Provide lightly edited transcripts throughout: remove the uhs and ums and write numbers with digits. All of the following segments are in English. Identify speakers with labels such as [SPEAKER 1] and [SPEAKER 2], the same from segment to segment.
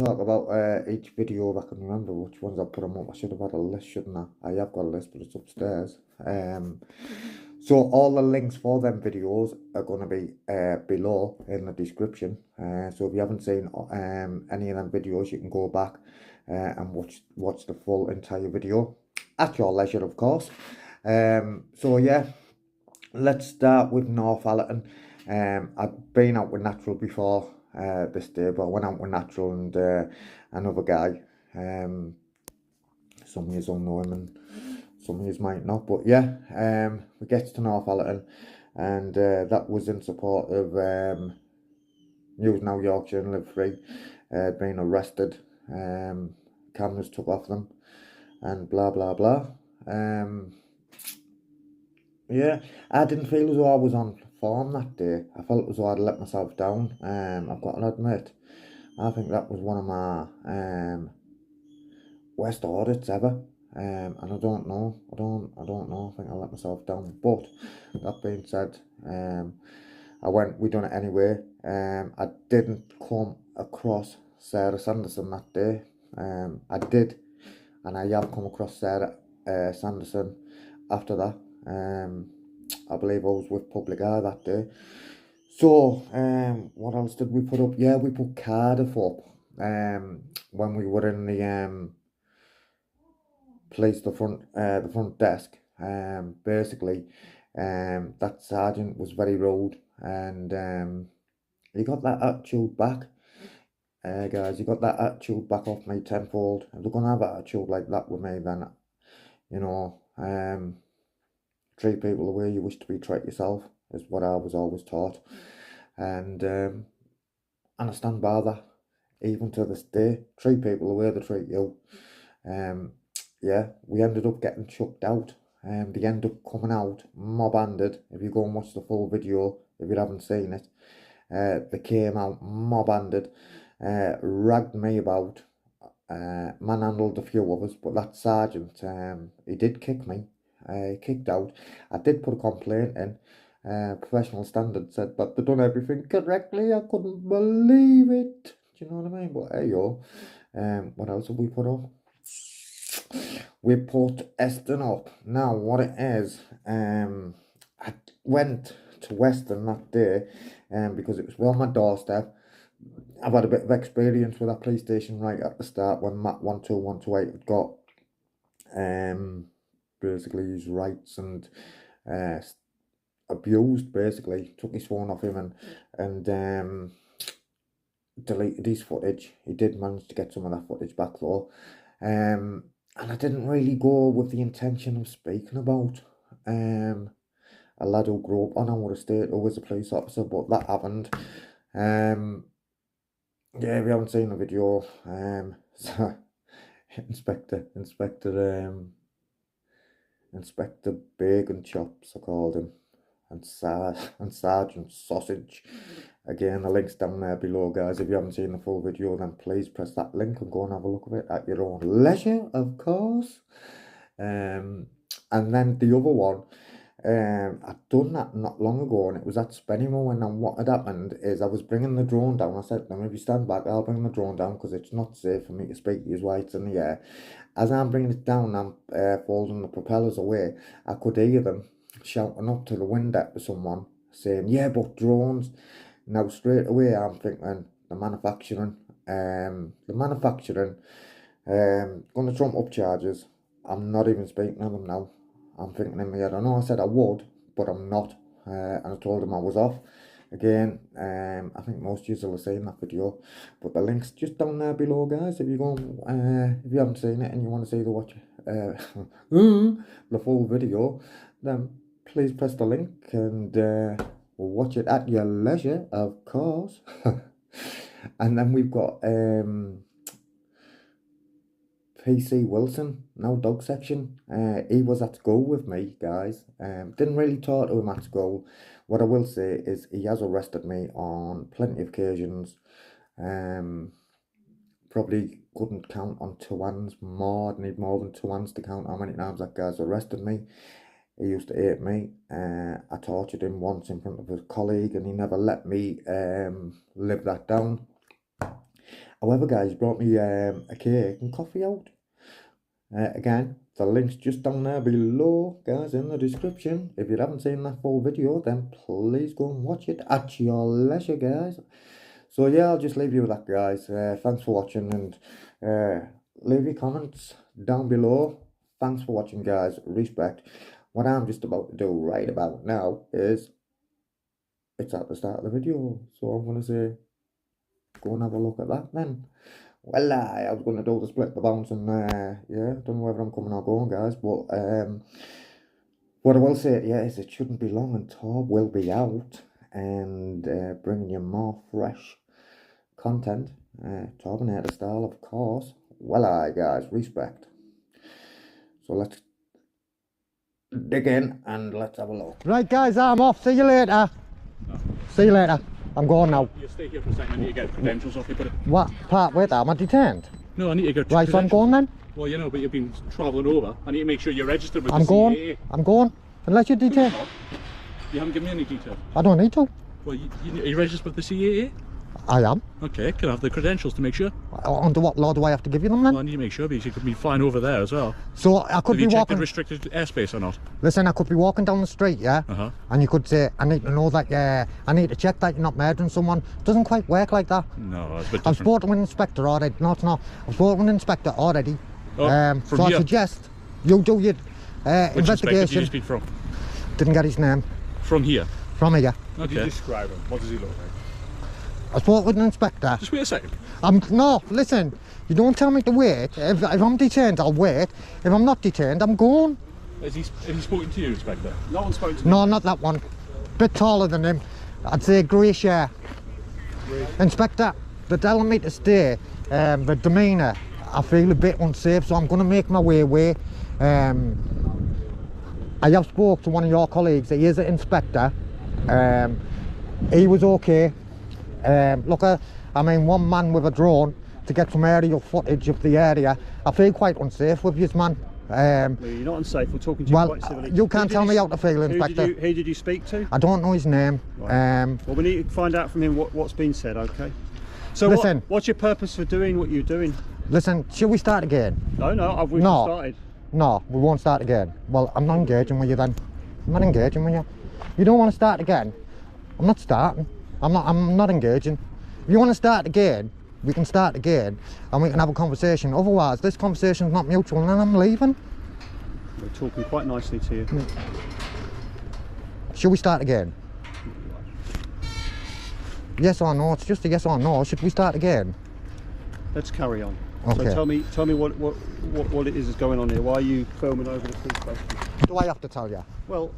[SPEAKER 1] talk about each video if I can remember which ones I put them up. I should have had a list, shouldn't I? I have got a list, but it's upstairs. So all the links for them videos are going to be below in the description. So if you haven't seen any of them videos, you can go back and watch the full entire video at your leisure, of course. So yeah, let's start with Northallerton. I've been out with Natural before this day, but I went out with Natural and another guy. Some of you will know him and some of you might not, but yeah, we get to Northallerton, and that was in support of News Now Yorkshire and Live Free being arrested. Cameras took off them and blah blah blah. Yeah, I didn't feel as though I was on form that day. I felt as though I'd let myself down. I've got to admit, I think that was one of my worst audits ever. And I don't know. I don't know. I think I let myself down. But that being said, we done it anyway. I didn't come across Sarah Sanderson that day. I did, and I have come across Sarah Sanderson after that. I believe I was with Public Eye that day. So, what else did we put up? Yeah, we put Cardiff up when we were in the place, the front desk. Basically, that sergeant was very rude, and he got that attitude back. Guys, he got that attitude back off me tenfold. If they're gonna have an attitude like that with me, then you know, treat people the way you wish to be treated yourself is what I was always taught, and I stand by that even to this day. Treat people the way they treat you. Yeah, we ended up getting chucked out. They ended up coming out mob-handed. If you go and watch the full video, if you haven't seen it, they came out mob-handed, ragged me about, manhandled a few of us, but that sergeant, he did kick me. Kicked out. I did put a complaint in. Professional standards said that they done everything correctly. I couldn't believe it. Do you know what I mean? But hey yo, what else have we put up? We put Eston up. Now what it is, I went to Western that day, because it was on my doorstep. I've had a bit of experience with that police station right at the start when Matt 12128 had got basically his rights and abused, basically took his phone off him and deleted his footage. He did manage to get some of that footage back though, and I didn't really go with the intention of speaking about a lad who grew up on our estate who was a police officer, but that happened. Yeah, if you haven't seen the video, so Inspector Bacon Chops, I called him, and Sergeant Sausage. Again, the link's down there below, guys. If you haven't seen the full video, then please press that link and go and have a look at it at your own leisure, of course. And then the other one, I'd done that not long ago, and it was at Spennymoor, and then what had happened is I was bringing the drone down. I said, now if you stand back, I'll bring the drone down because it's not safe for me to speak to you while it's in the air. As I'm bringing it down, I'm folding the propellers away. I could hear them shouting up to the window to someone saying, yeah, but drones. Now straight away I'm thinking the manufacturing, gonna trump up charges. I'm not even speaking to them now. I'm thinking in my head, I know I said I would, but I'm not. And I told them I was off. Again, I think most of you will have seen that video, but the link's just down there below, guys. If you go, if you haven't seen it and you want to see the full video, then please press the link and watch it at your leisure, of course. And then we've got PC Wilson, now dog section. He was at school with me, guys. Didn't really talk to him at school. What I will say is he has arrested me on plenty of occasions. Probably couldn't count on two hands more. I'd need more than two hands to count how many times that guy's arrested me. He used to hate me. I tortured him once in front of his colleague and he never let me live that down. However, guys, he brought me a cake and coffee out. Again, the link's just down there below, guys, in the description. If you haven't seen that full video, then please go and watch it at your leisure, guys. So yeah, I'll just leave you with that, guys. Thanks for watching, and leave your comments down below. Thanks for watching, guys. Respect. What I'm just about to do right about now is, it's at the start of the video, so I'm going to say, go and have a look at that then. Well, I was going to do the split the bounce, and yeah, don't know whether I'm coming or going, guys, but what I will say, yeah, is it shouldn't be long, and Torb will be out and bringing you more fresh content. Terminator style, of course. Well, guys, respect. So let's dig in and let's have a look. Right, guys, I'm off. See you later. No. See you later. I'm going now.
[SPEAKER 2] You stay here for a second. I need to get credentials off you.
[SPEAKER 1] What part? Wait, am I detained?
[SPEAKER 2] No, I need to get
[SPEAKER 1] right, so I'm going then?
[SPEAKER 2] Well, you know, but you've been travelling over. I need to make sure you're registered with the CAA.
[SPEAKER 1] I'm going. Unless you're detained.
[SPEAKER 2] You haven't given me any details.
[SPEAKER 1] I don't need to.
[SPEAKER 2] Well, are you registered with the CAA?
[SPEAKER 1] I am.
[SPEAKER 2] Okay, can I have the credentials to make sure?
[SPEAKER 1] Under what law do I have to give you them then?
[SPEAKER 2] Well, I need to make sure because you could be flying over there as well.
[SPEAKER 1] So I could be walking...
[SPEAKER 2] Have you checked the restricted airspace or not?
[SPEAKER 1] Listen, I could be walking down the street, yeah? And you could say, I need to know that, I need to check that you're not murdering someone. It doesn't quite work like that.
[SPEAKER 2] No, it's a bit different.
[SPEAKER 1] I've spoken with an inspector already. No, it's not. I've spoken with an inspector already.
[SPEAKER 2] Oh,
[SPEAKER 1] so I suggest you do your
[SPEAKER 2] Which
[SPEAKER 1] investigation.
[SPEAKER 2] inspector did you speak from?
[SPEAKER 1] Didn't get his name.
[SPEAKER 2] From here?
[SPEAKER 1] From here.
[SPEAKER 2] Okay. Could you describe him? What does he look like?
[SPEAKER 1] I spoke with an inspector.
[SPEAKER 2] Just wait a second.
[SPEAKER 1] No, listen, you don't tell me to wait. If I'm detained, I'll wait. If I'm not detained, I'm going.
[SPEAKER 2] Has he spoken to you, Inspector? No one's spoken to me.
[SPEAKER 1] No, not that one. Bit taller than him. I'd say grey hair. Inspector, they're telling me to stay. The demeanour, I feel a bit unsafe, so I'm going to make my way away. I have spoke to one of your colleagues. He is an inspector. He was okay. Look, I mean, one man with a drone to get some aerial footage of the area. I feel quite unsafe with you, man.
[SPEAKER 3] Well, you're not unsafe. We're talking to you quite civilly.
[SPEAKER 1] You can't tell me how to feel, Inspector.
[SPEAKER 3] Who did you speak to?
[SPEAKER 1] I don't know his name.
[SPEAKER 3] Right. Well, we need to find out from him what's been said, okay? So
[SPEAKER 1] listen,
[SPEAKER 3] what's your purpose for doing what you're doing?
[SPEAKER 1] Listen, should we start again?
[SPEAKER 3] No, we've started.
[SPEAKER 1] No, we won't start again. Well, I'm not engaging with you then. I'm not engaging with you. You don't want to start again? I'm not starting. I'm not engaging. If you want to start again, we can start again and we can have a conversation. Otherwise, this conversation's not mutual and I'm leaving.
[SPEAKER 3] We're talking quite nicely to you.
[SPEAKER 1] Should we start again? Yes or no? It's just a yes or no. Should we start again?
[SPEAKER 3] Let's carry on.
[SPEAKER 1] Okay.
[SPEAKER 3] So tell me what it is going on here. Why are you filming over the police station?
[SPEAKER 1] Do I have to tell you?
[SPEAKER 3] Well,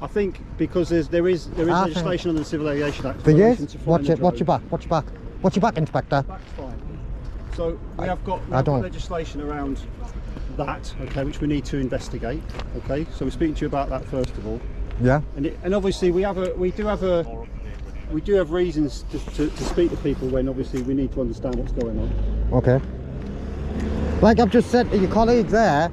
[SPEAKER 3] I think because there is legislation on the Civil Aviation Act.
[SPEAKER 1] There is? Watch your back, watch your back. Watch your back, Inspector.
[SPEAKER 3] Back's fine. So we have got legislation around that, okay, which we need to investigate, okay? So we're speaking to you about that first of all.
[SPEAKER 1] Yeah.
[SPEAKER 3] And obviously we do have reasons to speak to people when obviously we need to understand what's going on.
[SPEAKER 1] Okay. Like I've just said to your colleague there,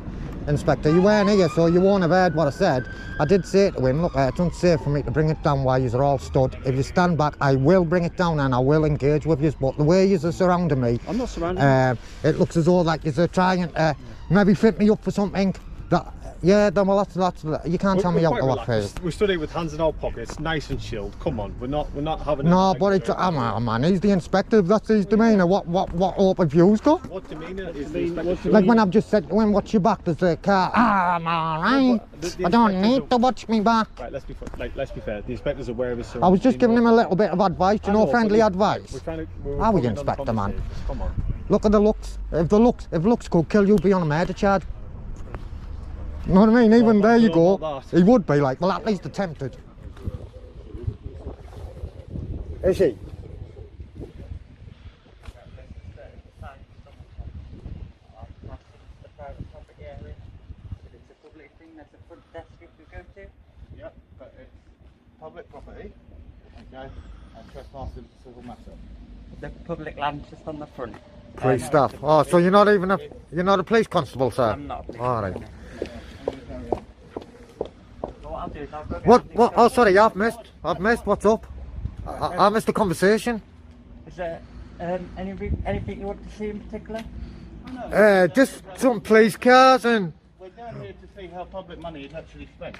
[SPEAKER 1] Inspector, you weren't here, so you won't have heard what I said. I did say to him, look, it's unsafe for me to bring it down while you're all stood. If you stand back, I will bring it down and I will engage with you, but the way you're surrounding me...
[SPEAKER 3] I'm not surrounding you.
[SPEAKER 1] It looks as though like you're trying to maybe fit me up for something that... Yeah, then well, that's you can't tell me how to what face.
[SPEAKER 4] We stood here with hands in our pockets, nice and chilled. Come on, we're not having.
[SPEAKER 1] No, but it's man. He's the inspector. That's his demeanour. What open views got?
[SPEAKER 4] What demeanour is the inspector?
[SPEAKER 1] Like when I've just said to him, "Watch your back." There's a car. I'm alright. I don't need to watch me back.
[SPEAKER 4] Right, let's be fair. The inspector's aware of his.
[SPEAKER 1] I was just giving him a little bit of advice, friendly advice. How are you, Inspector, man?
[SPEAKER 4] Come on.
[SPEAKER 1] Look at the looks. If looks could kill you, be on a murder charge. You know what I mean? Even there you go. He would be like, well, at least attempted. Is he?
[SPEAKER 4] Yep, but it's public property, okay, and trespass is a civil matter.
[SPEAKER 5] The public land just on the front.
[SPEAKER 1] Police staff. Oh, so you're not even you're not a police constable, sir?
[SPEAKER 5] I'm not a police
[SPEAKER 1] All right.
[SPEAKER 5] constable. What I'll do is I'll go
[SPEAKER 1] What? Oh, sorry, I've missed. What's up? I missed the conversation.
[SPEAKER 5] Is there Anything you want to see in particular?
[SPEAKER 1] Just some police cars and...
[SPEAKER 4] We're down here to see how public money is actually spent.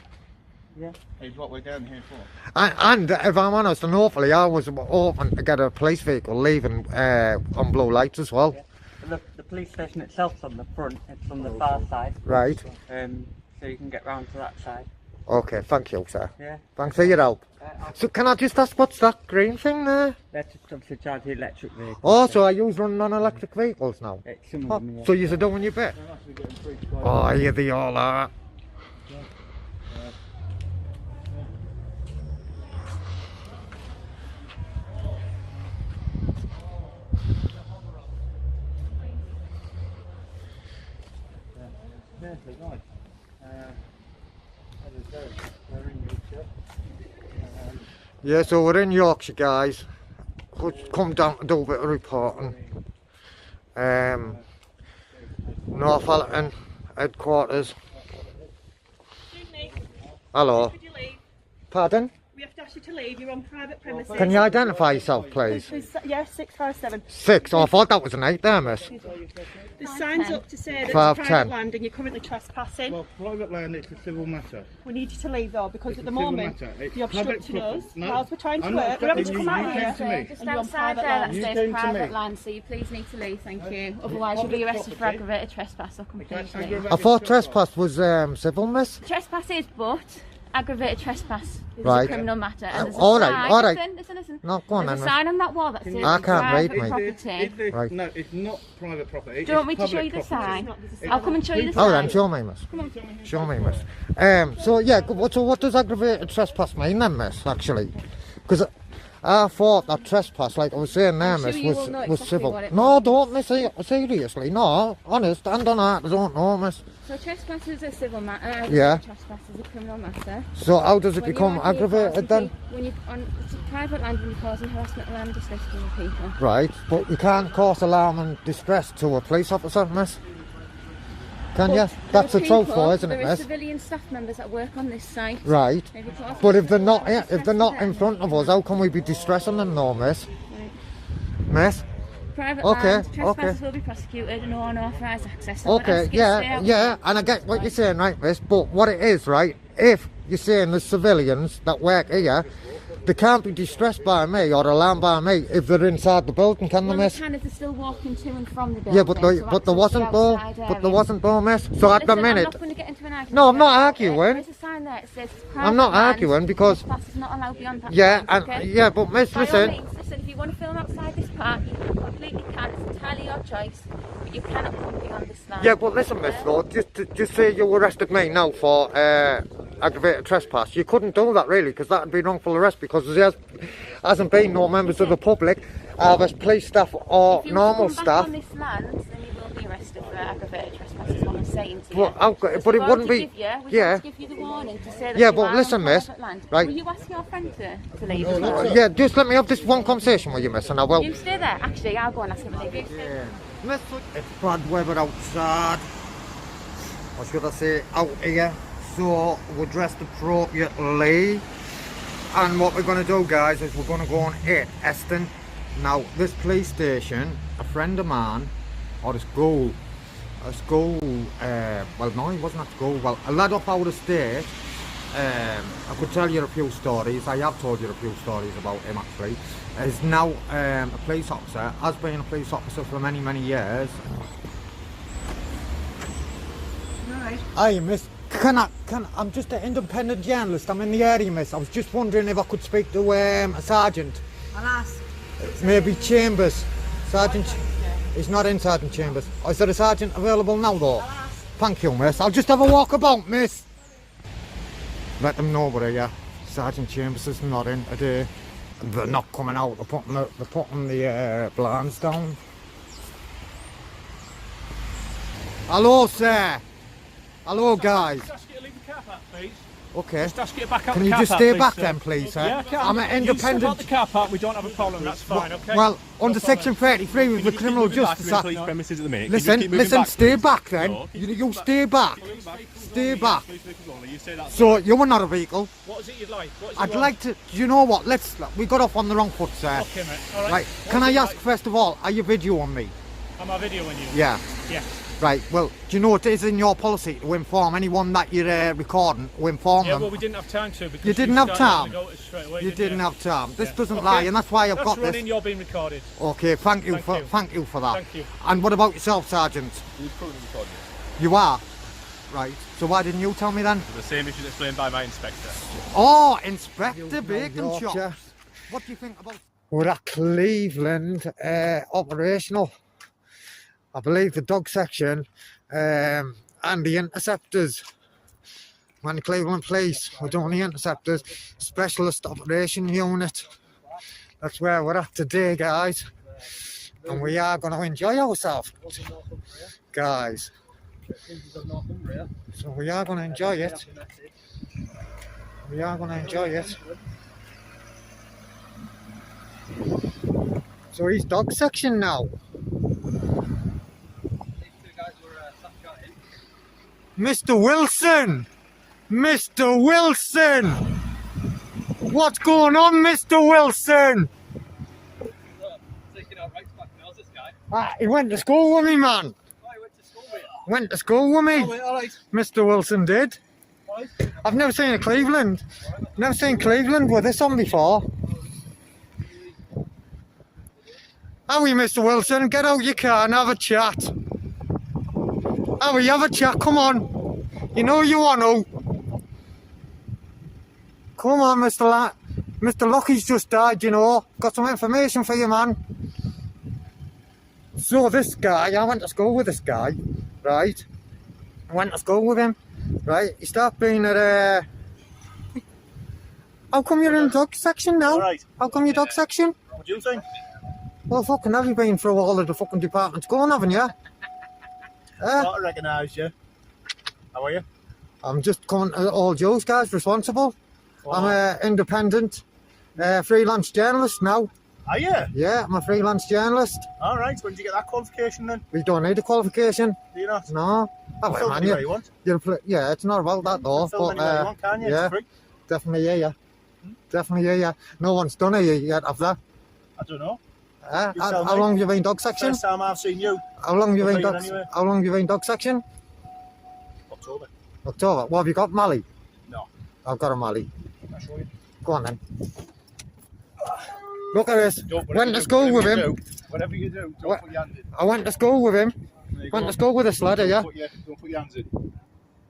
[SPEAKER 5] Yeah.
[SPEAKER 4] Is what we're down here for.
[SPEAKER 1] And if I'm honest, and hopefully I was hoping to get a police vehicle leaving on blue lights as well.
[SPEAKER 5] Yeah. The police station itself's on the front, it's on the far side.
[SPEAKER 1] Right.
[SPEAKER 5] So you can get round to that side.
[SPEAKER 1] Okay, thank you, sir.
[SPEAKER 5] Yeah.
[SPEAKER 1] Thanks for your help. So can I just ask, what's that green thing there?
[SPEAKER 5] That's just obviously charge the electric vehicle.
[SPEAKER 1] Oh, so are you running on electric vehicles now?
[SPEAKER 5] Some of them, yeah.
[SPEAKER 1] So you're doing your bit? Oh, yeah, they all are. Yeah, so we're in Yorkshire, guys. We've come down to do a bit of reporting. Northallerton headquarters.
[SPEAKER 6] Excuse me.
[SPEAKER 1] Hello.
[SPEAKER 6] Could you leave?
[SPEAKER 1] Pardon?
[SPEAKER 6] We have to ask you to leave. You're on private premises.
[SPEAKER 1] Can you identify yourself, please?
[SPEAKER 6] Yes, 657.
[SPEAKER 1] 6. Oh, I thought that was an 8 there, miss.
[SPEAKER 6] There's signs up to say that it's
[SPEAKER 1] 5,
[SPEAKER 6] private
[SPEAKER 1] 10.
[SPEAKER 6] land and you're currently trespassing.
[SPEAKER 4] Well, private land, it's a civil matter.
[SPEAKER 6] We need you to leave though, because at the
[SPEAKER 4] civil
[SPEAKER 6] moment
[SPEAKER 4] matter. It's
[SPEAKER 6] you're
[SPEAKER 4] public
[SPEAKER 6] obstructing us
[SPEAKER 4] property. No,
[SPEAKER 6] whilst we're trying to
[SPEAKER 4] I'm not
[SPEAKER 6] work. We're having to
[SPEAKER 4] obstructing
[SPEAKER 6] come
[SPEAKER 4] you.
[SPEAKER 6] out
[SPEAKER 4] You
[SPEAKER 6] here.
[SPEAKER 4] came to me.
[SPEAKER 7] Just
[SPEAKER 6] And you're on
[SPEAKER 7] outside
[SPEAKER 6] private
[SPEAKER 7] there, that
[SPEAKER 6] land.
[SPEAKER 4] You
[SPEAKER 7] says
[SPEAKER 4] came to
[SPEAKER 7] private
[SPEAKER 4] me.
[SPEAKER 7] land, so you please need to leave, thank you. Otherwise you'll be arrested for aggravated trespass or completion.
[SPEAKER 1] I thought trespass was civil, miss.
[SPEAKER 7] Trespass is, but aggravated trespass is
[SPEAKER 1] Right.
[SPEAKER 7] a criminal matter. And there's a
[SPEAKER 1] All right,
[SPEAKER 7] sign,
[SPEAKER 1] all right.
[SPEAKER 7] Listen.
[SPEAKER 1] No, go on
[SPEAKER 7] There's
[SPEAKER 1] then,
[SPEAKER 7] a
[SPEAKER 1] miss.
[SPEAKER 7] sign on that wall that says
[SPEAKER 1] I can't read,
[SPEAKER 7] private
[SPEAKER 1] mate.
[SPEAKER 7] property.
[SPEAKER 1] Right.
[SPEAKER 4] No, it's not private property.
[SPEAKER 7] Do you want me
[SPEAKER 4] it's
[SPEAKER 7] to show
[SPEAKER 4] public
[SPEAKER 7] you the
[SPEAKER 4] property.
[SPEAKER 7] sign? I'll come and show you the
[SPEAKER 1] Oh,
[SPEAKER 7] sign.
[SPEAKER 1] then show me, miss. Show me, miss. So yeah, so what does aggravated trespass mean then, miss, actually? Because I thought that trespass, like I was saying there,
[SPEAKER 7] I'm
[SPEAKER 1] miss,
[SPEAKER 7] sure you will know
[SPEAKER 1] was
[SPEAKER 7] exactly
[SPEAKER 1] civil.
[SPEAKER 7] what it
[SPEAKER 1] No,
[SPEAKER 7] means.
[SPEAKER 1] don't, miss, seriously, no, honest, hand on heart, I don't know, miss.
[SPEAKER 7] So trespass is a civil matter.
[SPEAKER 1] Yeah.
[SPEAKER 7] Trespass is a criminal matter.
[SPEAKER 1] So how does it
[SPEAKER 7] When
[SPEAKER 1] become
[SPEAKER 7] you're on here
[SPEAKER 1] aggravated
[SPEAKER 7] causing
[SPEAKER 1] then?
[SPEAKER 7] when you're on it's private land, when you're causing harassment, alarm and distress to other people.
[SPEAKER 1] Right, but you can't cause alarm and distress to a police officer, miss. Can you?
[SPEAKER 7] But
[SPEAKER 1] That's the
[SPEAKER 7] there are
[SPEAKER 1] truth,
[SPEAKER 7] people-
[SPEAKER 1] though, isn't it,
[SPEAKER 7] There are
[SPEAKER 1] miss?
[SPEAKER 7] civilian staff members that work on this site.
[SPEAKER 1] Right.
[SPEAKER 7] If you're causing
[SPEAKER 1] But if they're
[SPEAKER 7] alarm
[SPEAKER 1] not,
[SPEAKER 7] and
[SPEAKER 1] if they're
[SPEAKER 7] distress
[SPEAKER 1] not
[SPEAKER 7] to
[SPEAKER 1] in
[SPEAKER 7] them-
[SPEAKER 1] front of us, how can we be distressing them, though, miss?
[SPEAKER 7] Right.
[SPEAKER 1] Miss?
[SPEAKER 7] Private
[SPEAKER 1] Okay,
[SPEAKER 7] land, trespassers
[SPEAKER 1] okay.
[SPEAKER 7] will be prosecuted and no unauthorised access. So I'd
[SPEAKER 1] Okay,
[SPEAKER 7] ask you to stay
[SPEAKER 1] yeah,
[SPEAKER 7] out.
[SPEAKER 1] yeah, and I get what you're saying, right, miss, but what it is, right, if you're saying there's civilians that work here, they can't be distressed by me or alarmed by me if they're inside the building, can they,
[SPEAKER 7] Well, they
[SPEAKER 1] miss?
[SPEAKER 7] can if they're still walking to and from the building.
[SPEAKER 1] Yeah, but
[SPEAKER 7] to
[SPEAKER 1] there
[SPEAKER 7] access the
[SPEAKER 1] wasn't, though,
[SPEAKER 7] outside
[SPEAKER 1] but there
[SPEAKER 7] area.
[SPEAKER 1] wasn't, though, miss, so at the
[SPEAKER 7] Listen,
[SPEAKER 1] minute,
[SPEAKER 7] I'm not going to get into an argument.
[SPEAKER 1] No, I'm not
[SPEAKER 7] about it.
[SPEAKER 1] arguing.
[SPEAKER 7] There's a sign there that says
[SPEAKER 1] I'm not
[SPEAKER 7] private land,
[SPEAKER 1] arguing because,
[SPEAKER 7] trespass is not allowed beyond that
[SPEAKER 1] yeah,
[SPEAKER 7] point,
[SPEAKER 1] and,
[SPEAKER 7] okay?
[SPEAKER 1] yeah, but miss,
[SPEAKER 7] By all
[SPEAKER 1] listen,
[SPEAKER 7] means, listen, if you want to film outside this park, you completely can. It's entirely your choice, but you cannot come beyond this line.
[SPEAKER 1] yeah, but listen, miss, though, just say you arrested me now for aggravated trespass. You couldn't do that, really, because that would be wrongful arrest, because there hasn't been no members of the public, either police staff or
[SPEAKER 7] If you
[SPEAKER 1] normal
[SPEAKER 7] come back
[SPEAKER 1] staff.
[SPEAKER 7] on this land, then you will be arrested for aggravated trespass, is what I'm saying to you.
[SPEAKER 1] Well, I've got-
[SPEAKER 7] Because
[SPEAKER 1] but it
[SPEAKER 7] we're
[SPEAKER 1] wouldn't
[SPEAKER 7] going
[SPEAKER 1] be-
[SPEAKER 7] to give you, we're
[SPEAKER 1] yeah.
[SPEAKER 7] going to give you the warning to say that
[SPEAKER 1] Yeah,
[SPEAKER 7] you
[SPEAKER 1] but
[SPEAKER 7] are
[SPEAKER 1] listen,
[SPEAKER 7] on
[SPEAKER 1] miss,
[SPEAKER 7] private land.
[SPEAKER 1] right.
[SPEAKER 7] Will you ask your friend to leave as well?
[SPEAKER 1] Yeah, just let me have this one conversation with you, miss, and I will.
[SPEAKER 7] You stay there. Actually, I'll go and ask him to leave. You stay there.
[SPEAKER 1] Miss, it's bad weather outside, or should I say out here, so we're dressed appropriately, and what we're going to do, guys, is we're going to go and hit Eston. Now, this police station, a friend of mine, or a school, well no, he wasn't at school, well, a lad up out of state, I could tell you a few stories, I have told you a few stories about him actually, is now a police officer, has been a police officer for many, many years.
[SPEAKER 6] Right.
[SPEAKER 1] Hi, miss, I'm just an independent journalist, I'm in the area, miss, I was just wondering if I could speak to a sergeant.
[SPEAKER 6] I'll ask.
[SPEAKER 1] Maybe Chambers. Sergeant. He's not in Sergeant Chambers. Is there a sergeant available now, though? Thank you, miss. I'll just have a walk about, miss. Let them know, but yeah, Sergeant Chambers is not in today. They're not coming out. They're putting the blinds down. Hello, sir. Hello, guys.
[SPEAKER 2] Just ask you to leave the car park, please.
[SPEAKER 1] Okay.
[SPEAKER 2] Just ask you to back out
[SPEAKER 1] Can
[SPEAKER 2] the
[SPEAKER 1] you
[SPEAKER 2] car
[SPEAKER 1] just
[SPEAKER 2] park,
[SPEAKER 1] stay
[SPEAKER 2] please,
[SPEAKER 1] back
[SPEAKER 2] sir.
[SPEAKER 1] then, please, sir?
[SPEAKER 2] Yeah, I can.
[SPEAKER 1] I'm an
[SPEAKER 2] You step out
[SPEAKER 1] independent.
[SPEAKER 2] the car park, we don't have a problem, that's fine, okay?
[SPEAKER 1] Well, under
[SPEAKER 2] No
[SPEAKER 1] section 33 with the Criminal Justice Act.
[SPEAKER 8] premises at the minute.
[SPEAKER 1] Listen, stay back then.
[SPEAKER 8] No.
[SPEAKER 1] You stay back. Stay back.
[SPEAKER 8] Police vehicles only. You say that.
[SPEAKER 1] So you were not a vehicle.
[SPEAKER 2] What is it you'd like? What is it
[SPEAKER 1] I'd
[SPEAKER 2] you want?
[SPEAKER 1] like to. Do you know what? We got off on the wrong foot, sir.
[SPEAKER 2] Okay, mate. All right.
[SPEAKER 1] Right.
[SPEAKER 2] What
[SPEAKER 1] Can
[SPEAKER 2] is
[SPEAKER 1] I
[SPEAKER 2] it
[SPEAKER 1] ask
[SPEAKER 2] like?
[SPEAKER 1] first of all, are you videoing me?
[SPEAKER 2] Am I videoing you?
[SPEAKER 1] Yeah.
[SPEAKER 2] Yeah.
[SPEAKER 1] Right. Well, do you know it is in your policy to inform anyone that you're recording, to inform
[SPEAKER 2] Yeah,
[SPEAKER 1] them?
[SPEAKER 2] well, we didn't have time to because
[SPEAKER 1] You didn't have
[SPEAKER 2] started on
[SPEAKER 1] time.
[SPEAKER 2] the go straight away,
[SPEAKER 1] You didn't
[SPEAKER 2] you?
[SPEAKER 1] have time. This
[SPEAKER 2] Yeah.
[SPEAKER 1] doesn't
[SPEAKER 2] Okay.
[SPEAKER 1] lie, and that's why I've
[SPEAKER 2] That's
[SPEAKER 1] got
[SPEAKER 2] running,
[SPEAKER 1] this.
[SPEAKER 2] you're being recorded.
[SPEAKER 1] Okay. Thank you
[SPEAKER 2] Thank you.
[SPEAKER 1] for that.
[SPEAKER 2] Thank you.
[SPEAKER 1] And what about yourself, Sergeant?
[SPEAKER 8] Who's currently recording
[SPEAKER 1] You are. Right. So why didn't you tell me then?
[SPEAKER 8] you? The same issue explained by my inspector.
[SPEAKER 1] Oh, Inspector Bacon Shop. What do you think about? We're at Cleveland, operational. I believe the dog section and the interceptors. When the Cleveland Police, we're doing the interceptors, specialist operation unit. That's where we're at today, guys. And we are going to enjoy ourselves, guys. So we are going to enjoy it. We are going to enjoy it. So he's dog section now. Mr. Wilson! Mr. Wilson! What's going on, Mr. Wilson? He went to school with me, man. Went to school with me. Mr. Wilson did. I've never seen a Cleveland. Never seen Cleveland with this on before. How are you, Mr. Wilson? Get out your car and have a chat. How are you? Have a chat. Come on. You know you want to. Come on, Mr. Lockie's just died, you know. Got some information for you, man. So this guy, I went to school with this guy, right? I went to school with him, right? He started being at How come you're in the dog section now?
[SPEAKER 3] Right.
[SPEAKER 1] How come you're dog section?
[SPEAKER 3] What do you think?
[SPEAKER 1] Well, fucking have you been through all of the fucking departments going, haven't you?
[SPEAKER 3] I recognise you. How are you?
[SPEAKER 1] I'm just coming to all Joe's guys responsible.
[SPEAKER 3] Oh.
[SPEAKER 1] I'm an independent freelance journalist now.
[SPEAKER 3] Are you?
[SPEAKER 1] Yeah, I'm a freelance journalist.
[SPEAKER 3] All right. When did you get that qualification then?
[SPEAKER 1] We don't need a qualification.
[SPEAKER 3] Do you not?
[SPEAKER 1] No. Oh,
[SPEAKER 3] Film
[SPEAKER 1] man,
[SPEAKER 3] anywhere you want.
[SPEAKER 1] yeah, it's not about that though.
[SPEAKER 3] Film anywhere you want, can you?
[SPEAKER 1] Yeah,
[SPEAKER 3] It's free.
[SPEAKER 1] definitely, yeah. Definitely, yeah. No one's done it yet, have they?
[SPEAKER 3] I don't know.
[SPEAKER 1] How
[SPEAKER 3] You tell me.
[SPEAKER 1] long have you been dog section?
[SPEAKER 3] First time I've seen you.
[SPEAKER 1] How long have you been
[SPEAKER 3] Clean
[SPEAKER 1] dog?
[SPEAKER 3] anyway.
[SPEAKER 1] How long have you been dog section?
[SPEAKER 3] October.
[SPEAKER 1] October. What have you got, Mally?
[SPEAKER 3] No.
[SPEAKER 1] I've got a Mally.
[SPEAKER 3] I'll show you.
[SPEAKER 1] Go on then. Look at this.
[SPEAKER 3] Don't- whatever
[SPEAKER 1] Went
[SPEAKER 3] you
[SPEAKER 1] to
[SPEAKER 3] do,
[SPEAKER 1] school with
[SPEAKER 3] whatever
[SPEAKER 1] him.
[SPEAKER 3] you do, Whatever you do, don't
[SPEAKER 1] What?
[SPEAKER 3] put your hand in.
[SPEAKER 1] I went to school with him.
[SPEAKER 3] There you
[SPEAKER 1] Went
[SPEAKER 3] go.
[SPEAKER 1] to school with this lad, yeah.
[SPEAKER 3] Don't put your hands in.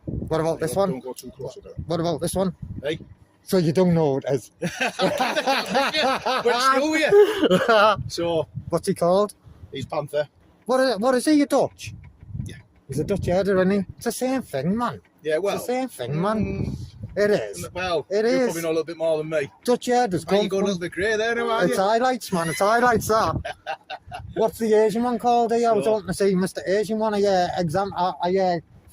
[SPEAKER 1] What about this one?
[SPEAKER 3] Don't go too close.
[SPEAKER 1] What about this one?
[SPEAKER 3] Hey.
[SPEAKER 1] So you don't know what it is.
[SPEAKER 3] Went to school with you. So,
[SPEAKER 1] What's he called?
[SPEAKER 3] he's Panther.
[SPEAKER 1] What is he, you Dutch?
[SPEAKER 3] Yeah.
[SPEAKER 1] He's a Dutch herder, isn't he? It's the same thing, man.
[SPEAKER 3] Yeah,
[SPEAKER 1] It's
[SPEAKER 3] well.
[SPEAKER 1] the same thing, man. It is.
[SPEAKER 3] Well,
[SPEAKER 1] It
[SPEAKER 3] you
[SPEAKER 1] is.
[SPEAKER 3] probably know a little bit more than me.
[SPEAKER 1] Dutch herders
[SPEAKER 3] Why
[SPEAKER 1] come
[SPEAKER 3] you going a
[SPEAKER 1] from...
[SPEAKER 3] little bit grey there now, aren't
[SPEAKER 1] It's
[SPEAKER 3] you?
[SPEAKER 1] highlights, man. It's highlights, that. What's the Asian one called here? I was
[SPEAKER 3] Sure.
[SPEAKER 1] wanting to see Mr. Asian one. I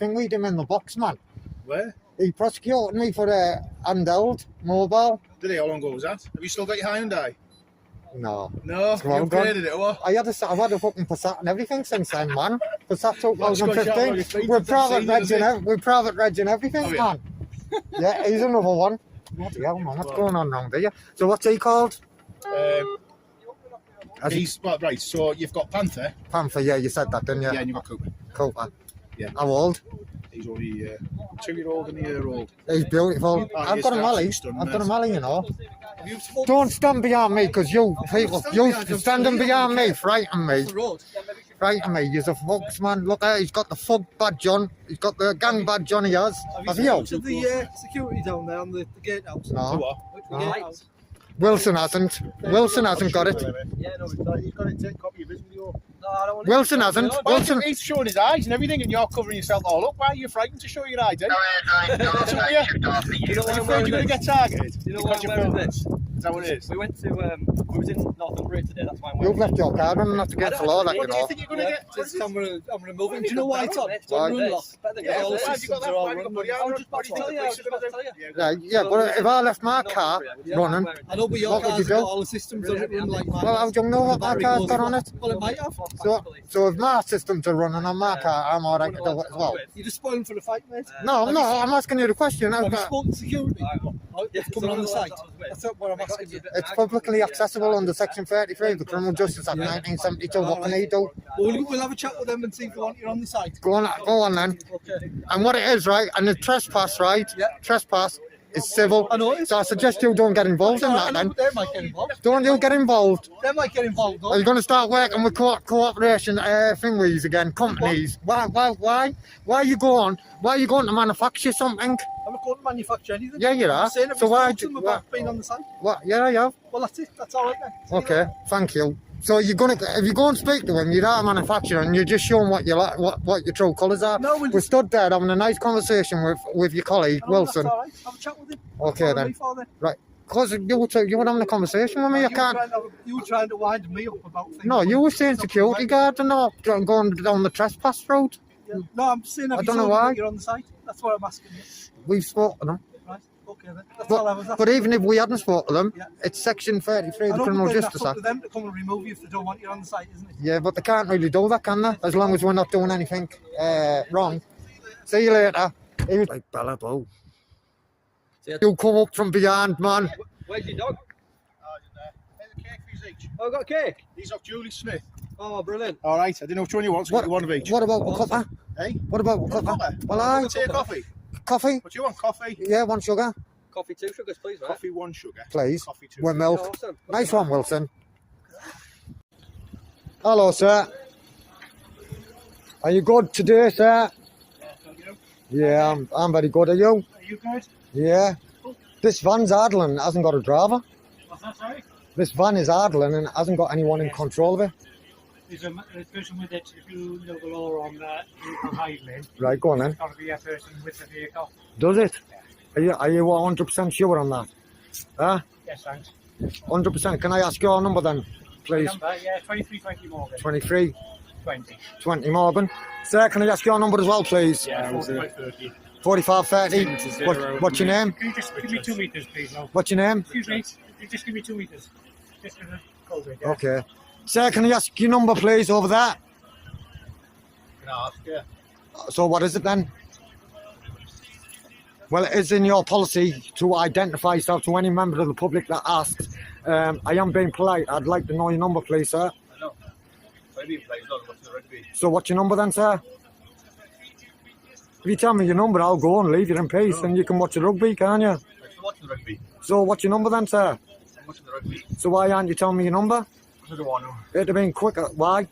[SPEAKER 1] thingied him in the box, man.
[SPEAKER 3] Where?
[SPEAKER 1] He prosecuted me for handheld mobile.
[SPEAKER 3] Did he? How long ago was that? Have you still got your Hyundai?
[SPEAKER 1] No.
[SPEAKER 3] No,
[SPEAKER 1] It's long
[SPEAKER 3] you
[SPEAKER 1] gone.
[SPEAKER 3] upgraded it or what?
[SPEAKER 1] I've had a fucking Passat and everything since then, man. Passat
[SPEAKER 3] What's going on with your
[SPEAKER 1] 2015.
[SPEAKER 3] feet?
[SPEAKER 1] We're
[SPEAKER 3] I've
[SPEAKER 1] private
[SPEAKER 3] seen it, is it?
[SPEAKER 1] regging, we're private regging everything,
[SPEAKER 3] Oh, yeah.
[SPEAKER 1] man. Yeah, he's another one. Bloody hell, man, what's going on round here? So what's he called? Has he-
[SPEAKER 3] He's well, right. So you've got Panther,
[SPEAKER 1] Panther, yeah, you said that, didn't you?
[SPEAKER 3] yeah, and you've got Cooper.
[SPEAKER 1] Cooper.
[SPEAKER 3] Yeah.
[SPEAKER 1] How old?
[SPEAKER 3] He's only 2-year-old and a year old.
[SPEAKER 1] He's beautiful.
[SPEAKER 3] Oh,
[SPEAKER 1] I've
[SPEAKER 3] he's
[SPEAKER 1] got a Mally.
[SPEAKER 3] absolutely stunning,
[SPEAKER 1] I've got a
[SPEAKER 3] mate.
[SPEAKER 1] Mally, you know.
[SPEAKER 3] Beautiful.
[SPEAKER 1] Don't stand behind me, because you people, you standing behind me, frighten me. Frighten me. You're a fucks, man. Look at he's got the fug badge on. He's got the gang badge on, he has. Have you?
[SPEAKER 9] To the security down there on the gatehouse.
[SPEAKER 1] No.
[SPEAKER 9] Which
[SPEAKER 1] No.
[SPEAKER 9] gatehouse?
[SPEAKER 1] Wilson hasn't. Wilson hasn't got it.
[SPEAKER 9] Yeah, no,
[SPEAKER 3] He's got it. Take a copy of his video.
[SPEAKER 9] no, I don't want
[SPEAKER 1] Wilson hasn't. Wilson.
[SPEAKER 3] He's showing his eyes and everything, and you're covering yourself all up. Why are you frightened to show your ID? What's up with you? Are you afraid you're going to get targeted?
[SPEAKER 9] You know why
[SPEAKER 3] Because
[SPEAKER 9] I'm
[SPEAKER 3] you're
[SPEAKER 9] wearing
[SPEAKER 3] filming?
[SPEAKER 9] this?
[SPEAKER 8] Is that what it is?
[SPEAKER 9] We went to, we was in Northumbria today, that's why
[SPEAKER 1] You've left your card running, that's against the law, that you
[SPEAKER 9] What do you
[SPEAKER 1] know.
[SPEAKER 9] think you're going to get? I'm going to move it. Do you know why it's on? It's
[SPEAKER 1] Why?
[SPEAKER 9] on unlock. Yeah, all the systems are all running. I'll just tell you.
[SPEAKER 1] Yeah, but if I left my car running,
[SPEAKER 9] I know, but your
[SPEAKER 1] what would
[SPEAKER 9] car's
[SPEAKER 1] you
[SPEAKER 9] got
[SPEAKER 1] do?
[SPEAKER 9] all the systems on it running like mine.
[SPEAKER 1] Well, how do you know what my car's got on it?
[SPEAKER 9] Well, it might have.
[SPEAKER 1] So if my systems are running on my car, I'm alright to do it as well.
[SPEAKER 9] You're just spoiling for the fight, mate.
[SPEAKER 1] No, I'm not. I'm asking you the question.
[SPEAKER 9] Have you spoken to security? It's coming on the site. That's what I'm asking you.
[SPEAKER 1] It's publicly accessible under Section 33 of the Criminal Justice Act 1972. What can he do?
[SPEAKER 9] We'll have a chat with them and see if they want you on the site.
[SPEAKER 1] Go on then.
[SPEAKER 9] Okay.
[SPEAKER 1] And what it is, right, and the trespass, right?
[SPEAKER 9] Yeah.
[SPEAKER 1] Trespass is civil.
[SPEAKER 9] I know it is.
[SPEAKER 1] So I suggest you don't get involved in that then.
[SPEAKER 9] They might get involved.
[SPEAKER 1] Don't you get involved.
[SPEAKER 9] They might get involved, though.
[SPEAKER 1] Are you going to start working with cooperation thingies again, companies? Why are you going to manufacture something?
[SPEAKER 9] I'm not going to manufacture anything.
[SPEAKER 1] Yeah, you are.
[SPEAKER 9] I'm saying
[SPEAKER 1] So why
[SPEAKER 9] do you about being on the site?
[SPEAKER 1] What? Yeah.
[SPEAKER 9] Well, that's it. That's all right then.
[SPEAKER 1] Okay, thank you. So if you go and speak to him, you're not a manufacturer, and you just show him what your true colours are.
[SPEAKER 9] No,
[SPEAKER 1] we stood there having a nice conversation with your colleague Wilson.
[SPEAKER 9] That's all right. Have a chat with him.
[SPEAKER 1] Okay then. Right, because you were having a conversation with me. I can't.
[SPEAKER 9] You were trying to wind me up about things.
[SPEAKER 1] No, you were saying security guards and not going down the trespass road.
[SPEAKER 9] Yeah. No, I'm saying
[SPEAKER 1] I don't know why.
[SPEAKER 9] you're on the site. That's what I'm asking you.
[SPEAKER 1] We've spoken to them.
[SPEAKER 9] Right. Okay then. That's all I was asking.
[SPEAKER 1] But even if we hadn't spoken to them,
[SPEAKER 9] Yeah.
[SPEAKER 1] it's Section 33 of the
[SPEAKER 9] I
[SPEAKER 1] Criminal
[SPEAKER 9] don't think
[SPEAKER 1] Justice
[SPEAKER 9] that's up
[SPEAKER 1] Act.
[SPEAKER 9] to them to come and remove you if they don't want you on the site, isn't it?
[SPEAKER 1] Yeah, but they can't really do that, can they? As long as we're not doing anything wrong. See you later. He was like, Bella Boo. You come up from behind, man.
[SPEAKER 9] Where's your dog?
[SPEAKER 4] There's a cake for you each.
[SPEAKER 9] Oh, I got a cake.
[SPEAKER 4] These off Julie Smith.
[SPEAKER 9] Oh, brilliant.
[SPEAKER 4] All right, I didn't know which one you want, so get one of each.
[SPEAKER 1] What about a cuppa?
[SPEAKER 4] Hey?
[SPEAKER 1] What about a cuppa? Well, I
[SPEAKER 4] Tea or coffee?
[SPEAKER 1] coffee.
[SPEAKER 4] What do you want? Coffee?
[SPEAKER 1] Yeah, one sugar,
[SPEAKER 9] Coffee, 2 sugars, please, mate.
[SPEAKER 4] Coffee, 1 sugar.
[SPEAKER 1] please.
[SPEAKER 4] Coffee, 2
[SPEAKER 1] With
[SPEAKER 4] sugar.
[SPEAKER 1] milk.
[SPEAKER 9] Awesome.
[SPEAKER 1] Nice one, Wilson. Hello, sir. Are you good today, sir? Yeah, I'm very good. Are you?
[SPEAKER 2] Are you good?
[SPEAKER 1] Yeah. This van's idling and hasn't got a driver.
[SPEAKER 2] What's that, sorry?
[SPEAKER 1] This van is idling and hasn't got anyone in control of it.
[SPEAKER 2] There's a person with it, if you know the law on vehicle idling,
[SPEAKER 1] Right, go on then.
[SPEAKER 2] it's got to be a person with the vehicle.
[SPEAKER 1] Does it? Are you 100% sure on that? Huh?
[SPEAKER 2] Yes, thanks.
[SPEAKER 1] 100%. Can I ask your number then, please?
[SPEAKER 2] Number, yeah, 2320 Morgan.
[SPEAKER 1] 23
[SPEAKER 2] 20.
[SPEAKER 1] 20 Morgan. Sir, can I ask your number as well, please?
[SPEAKER 2] Yeah, 4530.
[SPEAKER 1] 4530. What's your name?
[SPEAKER 2] Can you just give me 2 metres, please? No.
[SPEAKER 1] What's your name?
[SPEAKER 2] Excuse me, you just give me 2 metres. Just for the culvert, yeah.
[SPEAKER 1] Okay. Sir, can I ask your number, please, over there?
[SPEAKER 4] Can I ask you?
[SPEAKER 1] So what is it then? Well, it is in your policy to identify yourself to any member of the public that asks. I am being polite. I'd like to know your number, please, sir.
[SPEAKER 4] I know. So being played, not what's the rugby.
[SPEAKER 1] So what's your number then, sir? If you tell me your number, I'll go and leave you in peace and you can watch the rugby, can't you?
[SPEAKER 4] I'm watching the rugby.
[SPEAKER 1] So what's your number then, sir?
[SPEAKER 4] I'm watching the rugby.
[SPEAKER 1] So why aren't you telling me your number?
[SPEAKER 4] I don't want to.
[SPEAKER 1] It'd have been quicker. Why?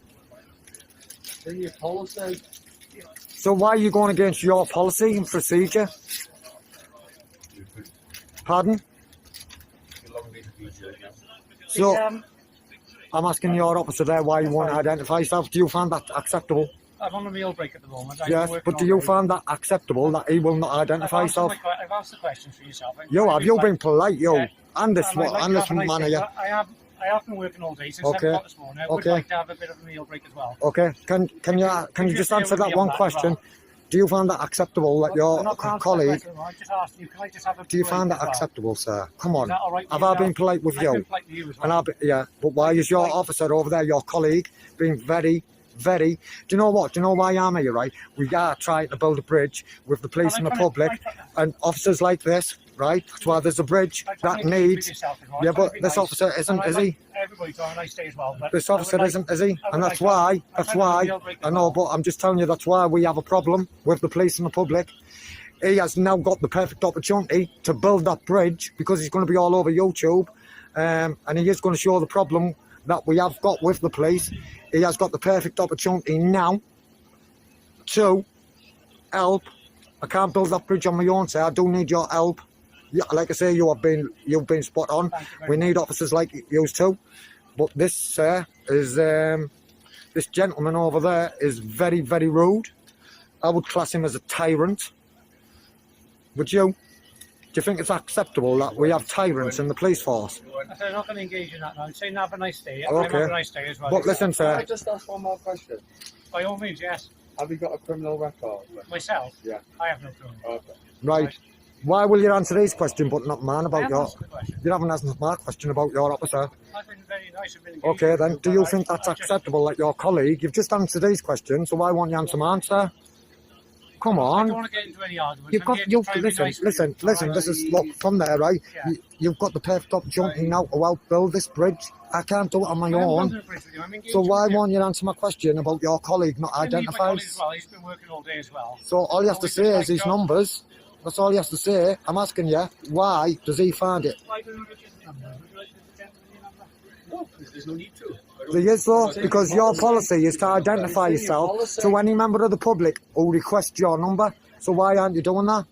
[SPEAKER 9] In your policy.
[SPEAKER 1] So why are you going against your policy and procedure? Pardon? So, I'm asking your officer there why you won't identify yourself. Do you find that acceptable?
[SPEAKER 2] I'm on a meal break at the moment.
[SPEAKER 1] Yes, but do you find that acceptable that he will not identify himself?
[SPEAKER 2] I've asked the questions for yourself.
[SPEAKER 1] You have, you've been polite, you.
[SPEAKER 2] Yeah.
[SPEAKER 1] And this manner, yeah.
[SPEAKER 2] I have been working all day since
[SPEAKER 1] Okay.
[SPEAKER 2] 7 o'clock this morning. I would
[SPEAKER 1] Okay.
[SPEAKER 2] like to have a bit of a meal break as well.
[SPEAKER 1] Okay, can you just answer that one question? Do you find that acceptable that your
[SPEAKER 2] I'm not gonna answer that
[SPEAKER 1] colleague,
[SPEAKER 2] question, I just asked you, can I just have a
[SPEAKER 1] do you
[SPEAKER 2] break
[SPEAKER 1] find
[SPEAKER 2] as
[SPEAKER 1] that
[SPEAKER 2] well?
[SPEAKER 1] acceptable, sir? Come on,
[SPEAKER 2] Is that all right
[SPEAKER 1] have
[SPEAKER 2] with
[SPEAKER 1] I
[SPEAKER 2] you
[SPEAKER 1] been
[SPEAKER 2] now?
[SPEAKER 1] polite with
[SPEAKER 2] I've
[SPEAKER 1] you?
[SPEAKER 2] been polite to you as well.
[SPEAKER 1] And yeah, but why is your officer over there, your colleague, being very, do you know what? Do you know why I'm here, right? We are trying to build a bridge with the police and the public, and officers like this, right? That's why there's a bridge that needs. Yeah, but this officer isn't, is he?
[SPEAKER 2] Everybody's on a nice day as well. But
[SPEAKER 1] This
[SPEAKER 2] I would
[SPEAKER 1] officer
[SPEAKER 2] like-
[SPEAKER 1] isn't, is he?
[SPEAKER 2] I would
[SPEAKER 1] And that's
[SPEAKER 2] like to-
[SPEAKER 1] why,
[SPEAKER 2] I've had a meal break as
[SPEAKER 1] I know,
[SPEAKER 2] well.
[SPEAKER 1] but I'm just telling you, that's why we have a problem with the police and the public. He has now got the perfect opportunity to build that bridge because he's going to be all over YouTube, and he is going to show the problem that we have got with the police. He has got the perfect opportunity now to help. I can't build that bridge on my own, sir. I do need your help. Yeah, like I say, you've been spot on. We need officers like you too. But this, sir, is this gentleman over there is very, very rude. I would class him as a tyrant. Would you?
[SPEAKER 10] you think it's acceptable that we have tyrants in the police force?
[SPEAKER 2] I'm not going to engage in that now. I'm saying have a nice day.
[SPEAKER 10] Okay.
[SPEAKER 2] Have a nice day as well.
[SPEAKER 10] But listen,
[SPEAKER 4] Can I
[SPEAKER 10] sir.
[SPEAKER 4] just ask one more question?
[SPEAKER 2] By all means, yes.
[SPEAKER 4] Have you got a criminal record?
[SPEAKER 2] Myself?
[SPEAKER 4] Yeah.
[SPEAKER 2] I have no clue.
[SPEAKER 4] Okay.
[SPEAKER 10] Right. Why will you answer these questions but not mine
[SPEAKER 2] I
[SPEAKER 10] about
[SPEAKER 2] have
[SPEAKER 10] your...
[SPEAKER 2] asked the question.
[SPEAKER 10] You haven't answered my question about your officer.
[SPEAKER 2] I've been very nice. I've been engaged
[SPEAKER 10] Okay,
[SPEAKER 2] with
[SPEAKER 10] then,
[SPEAKER 2] you,
[SPEAKER 10] do
[SPEAKER 2] but
[SPEAKER 10] you
[SPEAKER 2] I-
[SPEAKER 10] think that's
[SPEAKER 2] I just-
[SPEAKER 10] acceptable that your colleague... You've just answered these questions, so why won't you answer mine, sir? Come
[SPEAKER 2] I
[SPEAKER 10] on.
[SPEAKER 2] don't want to get into any arguments.
[SPEAKER 10] You've
[SPEAKER 2] I'm
[SPEAKER 10] got...
[SPEAKER 2] here to
[SPEAKER 10] You've,
[SPEAKER 2] try and be
[SPEAKER 10] listen,
[SPEAKER 2] nice with
[SPEAKER 10] listen,
[SPEAKER 2] you.
[SPEAKER 10] listen. This is... Look, from there, right?
[SPEAKER 2] Yeah.
[SPEAKER 10] You've got the perfect opportunity now to help build this bridge. I can't do it on my
[SPEAKER 2] I haven't
[SPEAKER 10] own.
[SPEAKER 2] gone to the bridge with you. I'm engaged
[SPEAKER 10] So
[SPEAKER 2] with
[SPEAKER 10] why
[SPEAKER 2] you.
[SPEAKER 10] won't you answer my question about your colleague not
[SPEAKER 2] I need my
[SPEAKER 10] identified?
[SPEAKER 2] colleague as well. He's been working all day as well.
[SPEAKER 10] So all you have to say is his numbers. That's all you have to say. I'm asking you, why does he find it?
[SPEAKER 2] Why don't you get the number? Would you like to get the number?
[SPEAKER 9] No, there's no need to.
[SPEAKER 10] There is though, because your policy is to identify yourself to any member of the public who requests your number. So why aren't you doing that?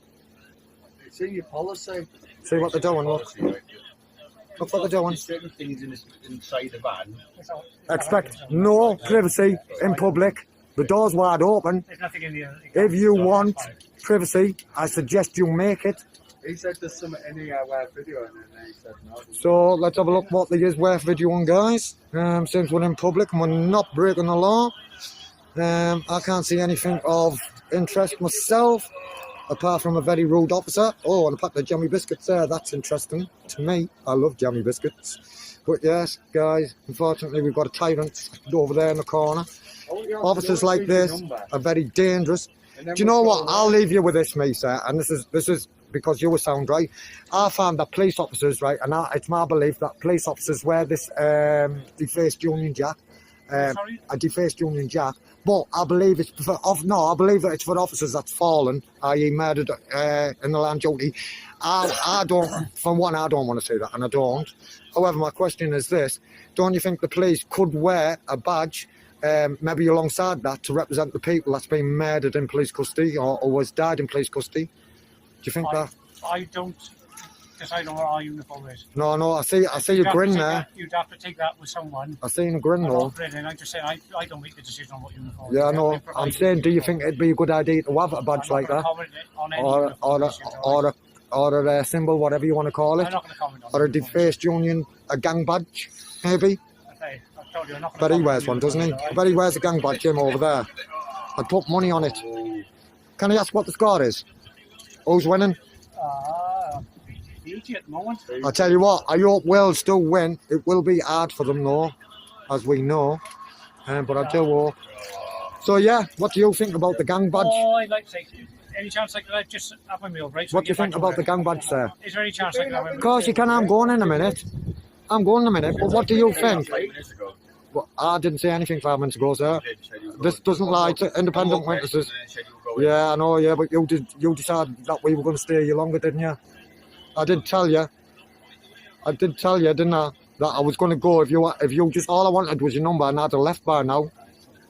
[SPEAKER 9] It's in your policy.
[SPEAKER 10] See what they're doing, look. Look what they're doing.
[SPEAKER 9] There's certain things inside the van.
[SPEAKER 10] Expect no privacy in public. The door's wide open.
[SPEAKER 2] There's nothing in here.
[SPEAKER 10] If you want privacy, I suggest you make it.
[SPEAKER 4] He said there's some in here where video and then he said no.
[SPEAKER 10] So let's have a look what there is worth videoing, guys. Since we're in public and we're not breaking the law. I can't see anything of interest myself, apart from a very rude officer. Oh, and a packet of jammy biscuits there. That's interesting to me. I love jammy biscuits. But yes, guys, unfortunately we've got a tyrant over there in the corner. Officers like this are very dangerous. Do you know what? I'll leave you with this, me, sir. And this is because you were sound right. I found that police officers, right, and it's my belief that police officers wear this defaced Union Jack. A defaced Union Jack. But I believe it's for I believe that it's for officers that's fallen, i.e. murdered in the land duty. I don't, for one, I don't want to say that, and I don't. However, my question is this: don't you think the police could wear a badge, maybe alongside that, to represent the people that's been murdered in police custody or was died in police custody? Do you think that?
[SPEAKER 2] I don't decide on what our uniform is.
[SPEAKER 10] No, I see a grin there.
[SPEAKER 2] You'd have to take that with someone.
[SPEAKER 10] I seen a grin
[SPEAKER 2] I'm
[SPEAKER 10] though.
[SPEAKER 2] not grinning. I'm just saying I don't make the decision on what uniform.
[SPEAKER 10] Yeah, I know. I'm saying, do you think it'd be a good idea to have a badge like that, or a symbol, whatever you want to call it,
[SPEAKER 2] I'm not going to comment on
[SPEAKER 10] or a defaced union, a gang badge, maybe?
[SPEAKER 2] Okay, I've told you, I'm not going to
[SPEAKER 10] But he
[SPEAKER 2] comment
[SPEAKER 10] wears
[SPEAKER 2] on
[SPEAKER 10] one, doesn't he?
[SPEAKER 2] uniform,
[SPEAKER 10] But he wears a gang badge, him over there. I'd put money on it. Can I ask what the score is? Who's winning?
[SPEAKER 2] Beauty at the moment.
[SPEAKER 10] I tell you what, I hope Wales still win. It will be hard for them though, as we know. But I do hope. So yeah, what do you think about the gang badge?
[SPEAKER 2] Oh, I'd like to say, any chance I could just have my meal break? So
[SPEAKER 10] What do you think about the gang badge, sir?
[SPEAKER 2] Is there any chance I can have my
[SPEAKER 10] Of course you can, I'm going in a minute. But what do you think? Well, I didn't say anything 5 minutes ago, sir. This doesn't lie to independent witnesses. Yeah, I know, yeah, but you decided that we were going to stay here longer, didn't you? I did tell you, didn't I, that I was going to go if you just, all I wanted was your number and I'd have left by now.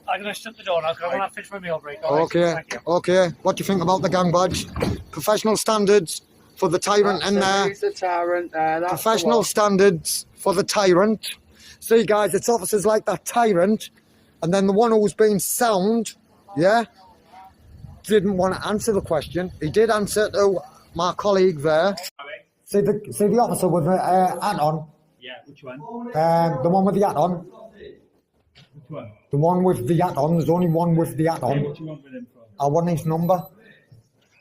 [SPEAKER 2] I'm going to shut the door now because I want to finish my meal break. All right?
[SPEAKER 10] Okay. What do you think about the gang badge? Professional standards for the tyrant in there.
[SPEAKER 4] He's the tyrant there. That's
[SPEAKER 10] Professional standards for the tyrant. See, guys, it's officers like that tyrant, and then the one who was being sound, yeah, didn't want to answer the question. He did answer to my colleague there. See the officer with the hat on?
[SPEAKER 2] Yeah, which one?
[SPEAKER 10] The one with the hat on.
[SPEAKER 2] Which one?
[SPEAKER 10] The one with the hat on. There's only one with the hat on.
[SPEAKER 2] What do you want with him from?
[SPEAKER 10] I want his number.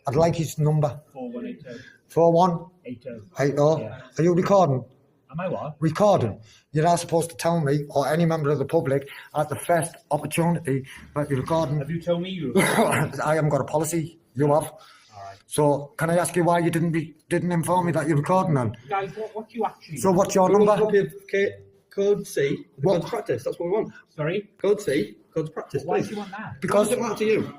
[SPEAKER 10] I'd like his number.
[SPEAKER 2] 4182.
[SPEAKER 10] 4180.
[SPEAKER 2] Yeah.
[SPEAKER 10] Are you recording?
[SPEAKER 2] Am I what?
[SPEAKER 10] Recording. You're not supposed to tell me or any member of the public at the first opportunity that you're recording.
[SPEAKER 2] Have you told me you?
[SPEAKER 10] I haven't got a policy. You have. So can I ask you why you didn't inform me that you're recording then?
[SPEAKER 2] Guys, what do you actually?
[SPEAKER 10] So what's your number?
[SPEAKER 9] Copy of code C, code to practice. That's what we want.
[SPEAKER 2] Sorry?
[SPEAKER 9] Code C, code to practice.
[SPEAKER 2] Why
[SPEAKER 9] Please.
[SPEAKER 2] do you want that?
[SPEAKER 10] Because
[SPEAKER 9] Does it matter to you?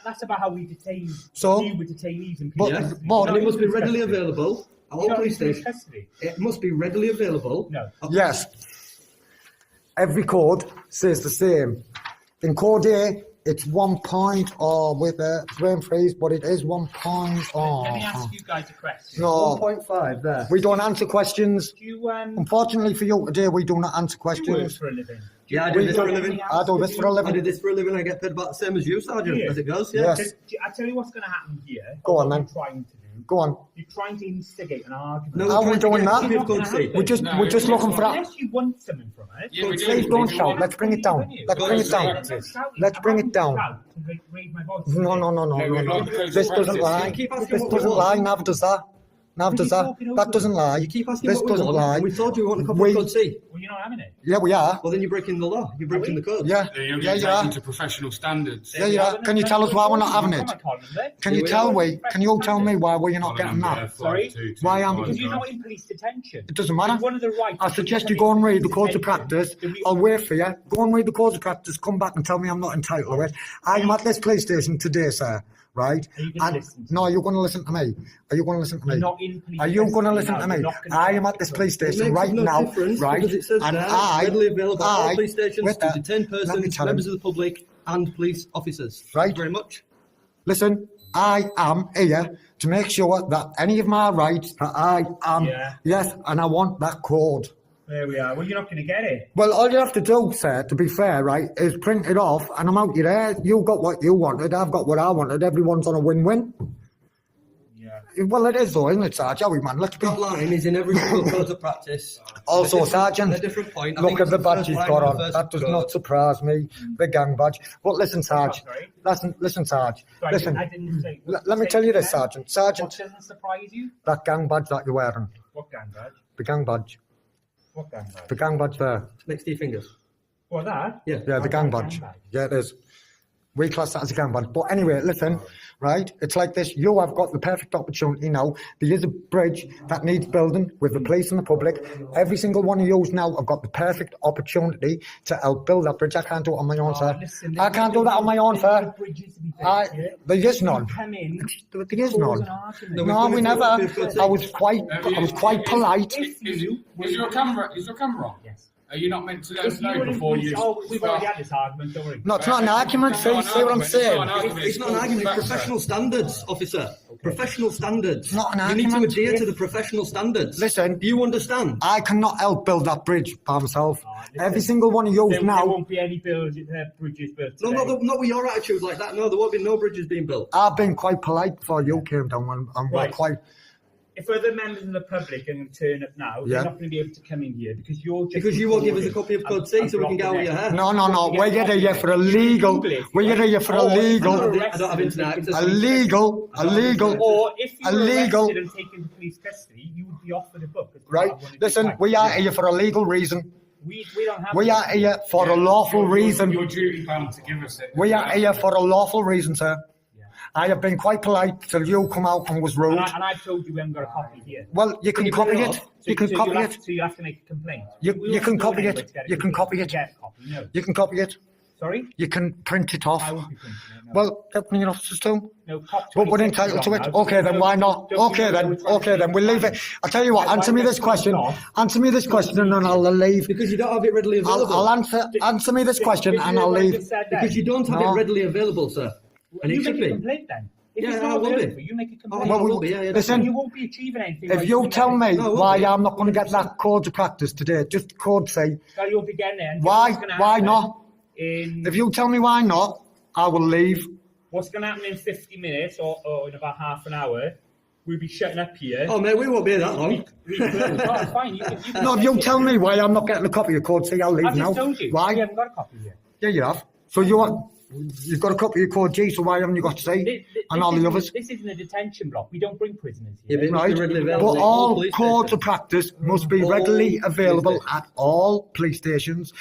[SPEAKER 2] That's about how we detain.
[SPEAKER 10] So?
[SPEAKER 2] Deal with detainees and
[SPEAKER 10] But-
[SPEAKER 2] people.
[SPEAKER 9] Yes.
[SPEAKER 10] but-
[SPEAKER 9] And it must be readily available at all police stations.
[SPEAKER 2] Custody?
[SPEAKER 9] It must be readily available.
[SPEAKER 2] No.
[SPEAKER 10] Yes. Every code says the same. In code A, it's 1 point or with a frame phrase, but it is 1 point.
[SPEAKER 2] Let me ask you guys a question.
[SPEAKER 10] No,
[SPEAKER 9] 1.5 there.
[SPEAKER 10] we don't answer questions.
[SPEAKER 2] Do you
[SPEAKER 10] Unfortunately for you today, we do not answer
[SPEAKER 2] work
[SPEAKER 10] questions.
[SPEAKER 2] for a living?
[SPEAKER 9] Yeah, I do this for a living.
[SPEAKER 10] I do this for a
[SPEAKER 9] I do
[SPEAKER 10] living.
[SPEAKER 9] this for a living. I get paid about the same as you, Sergeant,
[SPEAKER 2] Yeah.
[SPEAKER 9] as it goes. Yeah.
[SPEAKER 10] Yes.
[SPEAKER 2] I tell you what's going to happen here.
[SPEAKER 10] Go on,
[SPEAKER 2] what
[SPEAKER 10] then.
[SPEAKER 2] I'm trying to do
[SPEAKER 10] Go on.
[SPEAKER 11] You're trying to instigate an argument.
[SPEAKER 3] No,
[SPEAKER 10] How are we doing that?
[SPEAKER 11] You're not gonna have it.
[SPEAKER 10] We're just looking for that.
[SPEAKER 11] Unless you want something from it.
[SPEAKER 8] Yeah, we do.
[SPEAKER 10] Please don't shout. Let's bring it down. Let's bring it down. Let's bring it down. No. This doesn't lie. This doesn't lie. Never does that. Never does that. That doesn't lie.
[SPEAKER 3] You keep asking
[SPEAKER 10] This
[SPEAKER 3] what we
[SPEAKER 10] doesn't
[SPEAKER 3] want,
[SPEAKER 10] lie.
[SPEAKER 3] and we told you we want a copy
[SPEAKER 10] We-
[SPEAKER 3] of Code C.
[SPEAKER 11] Well, you're not having it.
[SPEAKER 10] Yeah, we are.
[SPEAKER 3] Well, then you're breaking the law. You're breaking the code.
[SPEAKER 10] Yeah,
[SPEAKER 8] You're
[SPEAKER 10] yeah, you
[SPEAKER 8] taking
[SPEAKER 10] are.
[SPEAKER 8] to professional standards.
[SPEAKER 10] Yeah, you are. Can you tell us why we're not having it? Can you tell me? Can you tell me why we're not getting that?
[SPEAKER 11] Sorry?
[SPEAKER 10] Why am-
[SPEAKER 11] Because you're not in police detention.
[SPEAKER 10] It doesn't matter.
[SPEAKER 11] It's one of the rights.
[SPEAKER 10] I suggest you go and read the codes of practice. I'll wait for you. Go and read the codes of practice. Come back and tell me I'm not entitled to it. I'm at this police station today, sir. Right?
[SPEAKER 11] Are you gonna listen to
[SPEAKER 10] No, you're going to listen to me. Are you going to listen to me?
[SPEAKER 11] You're not in police
[SPEAKER 10] Are you going to listen
[SPEAKER 11] custody
[SPEAKER 10] to
[SPEAKER 11] now.
[SPEAKER 10] me?
[SPEAKER 11] You're not gonna
[SPEAKER 10] I am
[SPEAKER 11] get
[SPEAKER 10] at this
[SPEAKER 11] it.
[SPEAKER 10] police
[SPEAKER 3] It
[SPEAKER 10] station
[SPEAKER 3] makes
[SPEAKER 10] right
[SPEAKER 3] no
[SPEAKER 10] now,
[SPEAKER 3] difference
[SPEAKER 10] right?
[SPEAKER 3] because it says
[SPEAKER 10] And
[SPEAKER 3] there, readily available at all police stations
[SPEAKER 10] with
[SPEAKER 3] to
[SPEAKER 10] that,
[SPEAKER 3] detain
[SPEAKER 10] let me
[SPEAKER 3] persons,
[SPEAKER 10] tell
[SPEAKER 3] members
[SPEAKER 10] him.
[SPEAKER 3] of the public, and police officers.
[SPEAKER 10] Right.
[SPEAKER 3] Thank you very much.
[SPEAKER 10] Listen, I am here to make sure that any of my rights that I am,
[SPEAKER 11] Yeah.
[SPEAKER 10] yes, and I want that code.
[SPEAKER 11] There we are. Well, you're not going to get it.
[SPEAKER 10] Well, all you have to do, sir, to be fair, right, is print it off and I'm out there. You got what you wanted, I've got what I wanted. Everyone's on a win-win.
[SPEAKER 11] Yeah.
[SPEAKER 10] Well, it is though, isn't it, Sergeant? We man, let's be...
[SPEAKER 3] That line is in every single code of practice.
[SPEAKER 10] Also,
[SPEAKER 3] At a different-
[SPEAKER 10] Sergeant,
[SPEAKER 3] at a different point. I
[SPEAKER 10] look
[SPEAKER 3] think
[SPEAKER 10] at
[SPEAKER 3] it's
[SPEAKER 10] the
[SPEAKER 3] the
[SPEAKER 10] badge
[SPEAKER 3] first
[SPEAKER 10] he's
[SPEAKER 3] line
[SPEAKER 10] got
[SPEAKER 3] of
[SPEAKER 10] on.
[SPEAKER 3] the first
[SPEAKER 10] That does
[SPEAKER 3] code.
[SPEAKER 10] not surprise me. The gang badge. But listen, Sarge. Listen, Sarge.
[SPEAKER 11] Sorry,
[SPEAKER 10] Listen.
[SPEAKER 11] I didn't say.
[SPEAKER 10] Let me tell you this, Sergeant.
[SPEAKER 11] What
[SPEAKER 10] Sergeant,
[SPEAKER 11] doesn't surprise you?
[SPEAKER 10] that gang badge that you're wearing.
[SPEAKER 11] What gang badge?
[SPEAKER 10] The gang badge.
[SPEAKER 11] What gang badge?
[SPEAKER 10] The gang badge there.
[SPEAKER 3] Next to your fingers.
[SPEAKER 11] What, that?
[SPEAKER 3] Yeah.
[SPEAKER 10] Yeah, the gang badge. Yeah, it is. We class that as a gang badge. But anyway, listen, right? It's like this. You have got the perfect opportunity now. There is a bridge that needs building with the police and the public. Every single one of you now have got the perfect opportunity to help build that bridge. I can't do it on my own, sir.
[SPEAKER 11] Listen,
[SPEAKER 10] I can't do that on my own, sir.
[SPEAKER 11] Bridges to be built, yeah?
[SPEAKER 10] There is none.
[SPEAKER 11] Come in.
[SPEAKER 10] There is none.
[SPEAKER 3] No,
[SPEAKER 10] No, we
[SPEAKER 3] we've
[SPEAKER 10] never.
[SPEAKER 3] got it.
[SPEAKER 10] I was quite polite.
[SPEAKER 8] Is your camera on?
[SPEAKER 11] Yes.
[SPEAKER 8] Are you not meant to let us
[SPEAKER 11] If you
[SPEAKER 8] know
[SPEAKER 11] were in
[SPEAKER 8] before
[SPEAKER 11] police,
[SPEAKER 8] you
[SPEAKER 11] we've already had this argument, don't worry.
[SPEAKER 10] No, it's not an argument. See what I'm saying?
[SPEAKER 3] It's not an argument, it's professional standards, officer. Professional standards.
[SPEAKER 10] Not an
[SPEAKER 3] You need
[SPEAKER 10] argument.
[SPEAKER 3] to adhere to the professional standards.
[SPEAKER 10] Listen.
[SPEAKER 3] Do you understand?
[SPEAKER 10] I cannot help build that bridge by myself. Every single one of you
[SPEAKER 11] There
[SPEAKER 10] now.
[SPEAKER 11] won't be any bridges built
[SPEAKER 3] No,
[SPEAKER 11] today.
[SPEAKER 3] not with your attitude like that. No, there won't be no bridges being built.
[SPEAKER 10] I've been quite polite before you came down and we're
[SPEAKER 11] Right.
[SPEAKER 10] quite...
[SPEAKER 11] If other members of the public are going to turn up now,
[SPEAKER 10] Yeah.
[SPEAKER 11] they're not going to be able to come in here because you're just...
[SPEAKER 3] Because you won't give us a copy of Code C so we can get out of your hair.
[SPEAKER 10] No, we're here for a legal... We're here for a legal...
[SPEAKER 3] I don't have internet access.
[SPEAKER 10] A legal...
[SPEAKER 11] Or if you were
[SPEAKER 10] illegal-
[SPEAKER 11] arrested and taken to police custody, you would be offered a book. as
[SPEAKER 10] Right?
[SPEAKER 11] part of one of the
[SPEAKER 10] Listen,
[SPEAKER 11] rights.
[SPEAKER 10] we are here for a legal reason.
[SPEAKER 11] We don't have...
[SPEAKER 10] We are here for a lawful reason.
[SPEAKER 8] Your duty bound to give us it.
[SPEAKER 10] We are here for a lawful reason, sir. I have been quite polite till you come out and was rude.
[SPEAKER 11] And I've told you we haven't got a copy here.
[SPEAKER 10] Well, you can copy it. You can copy it.
[SPEAKER 11] So you have to make a complaint.
[SPEAKER 10] You can copy it. You can copy it.
[SPEAKER 11] No.
[SPEAKER 10] You can copy it.
[SPEAKER 11] Sorry?
[SPEAKER 10] You can print it off.
[SPEAKER 11] I won't be printing it, no.
[SPEAKER 10] Well, deputy officers too.
[SPEAKER 11] No, cop
[SPEAKER 10] But we're
[SPEAKER 11] 26
[SPEAKER 10] entitled to
[SPEAKER 11] is
[SPEAKER 10] it.
[SPEAKER 11] on now.
[SPEAKER 10] Okay, then why not?
[SPEAKER 11] Don't
[SPEAKER 10] Okay,
[SPEAKER 11] you know
[SPEAKER 10] then.
[SPEAKER 11] we're trying to
[SPEAKER 10] Okay, then. We'll leave it. I'll tell you what.
[SPEAKER 11] Why
[SPEAKER 10] Answer me
[SPEAKER 11] don't
[SPEAKER 10] this
[SPEAKER 11] you
[SPEAKER 10] question.
[SPEAKER 11] turn it off?
[SPEAKER 10] Answer me this question and then I'll leave.
[SPEAKER 3] Because you don't have it readily available.
[SPEAKER 10] I'll answer me this question and I'll leave.
[SPEAKER 3] Because you don't have
[SPEAKER 10] No.
[SPEAKER 3] it readily available, sir. And
[SPEAKER 11] You
[SPEAKER 3] it should
[SPEAKER 11] make a
[SPEAKER 3] be.
[SPEAKER 11] complaint then. If
[SPEAKER 3] Yeah,
[SPEAKER 11] it's
[SPEAKER 3] I
[SPEAKER 11] not
[SPEAKER 3] will be.
[SPEAKER 11] available, you make a complaint.
[SPEAKER 3] Well, will be, yeah,
[SPEAKER 10] listen,
[SPEAKER 11] You won't be achieving anything.
[SPEAKER 10] If you tell me
[SPEAKER 3] No, I won't
[SPEAKER 10] why
[SPEAKER 3] be.
[SPEAKER 10] I'm not going to get that code to practice today, just code say,
[SPEAKER 11] You'll be getting it. and
[SPEAKER 10] why
[SPEAKER 11] what's gonna
[SPEAKER 10] why
[SPEAKER 11] happen
[SPEAKER 10] not?
[SPEAKER 11] In,
[SPEAKER 10] If you tell me why not, I will leave.
[SPEAKER 11] what's going to happen in 50 minutes or in about half an hour, we'll be shutting up here.
[SPEAKER 3] Oh, mate, we won't be here that long.
[SPEAKER 11] No, it's fine. You can
[SPEAKER 10] No, if you tell me why I'm not getting a copy of code C, I'll leave
[SPEAKER 11] I've
[SPEAKER 10] now.
[SPEAKER 11] just told you.
[SPEAKER 10] Why?
[SPEAKER 11] You haven't got a copy yet.
[SPEAKER 10] Yeah, you have. So you've got a copy of code G, so why haven't you got C? And all the others?
[SPEAKER 11] This isn't a detention block. We don't bring prisoners
[SPEAKER 3] Yeah,
[SPEAKER 11] here.
[SPEAKER 3] but it must be
[SPEAKER 10] Right,
[SPEAKER 3] readily
[SPEAKER 10] but
[SPEAKER 3] available. at
[SPEAKER 10] all
[SPEAKER 3] police
[SPEAKER 10] codes
[SPEAKER 3] stations.
[SPEAKER 10] of practice must be
[SPEAKER 3] All
[SPEAKER 10] readily
[SPEAKER 3] police
[SPEAKER 10] available
[SPEAKER 3] stations.
[SPEAKER 10] at all police stations.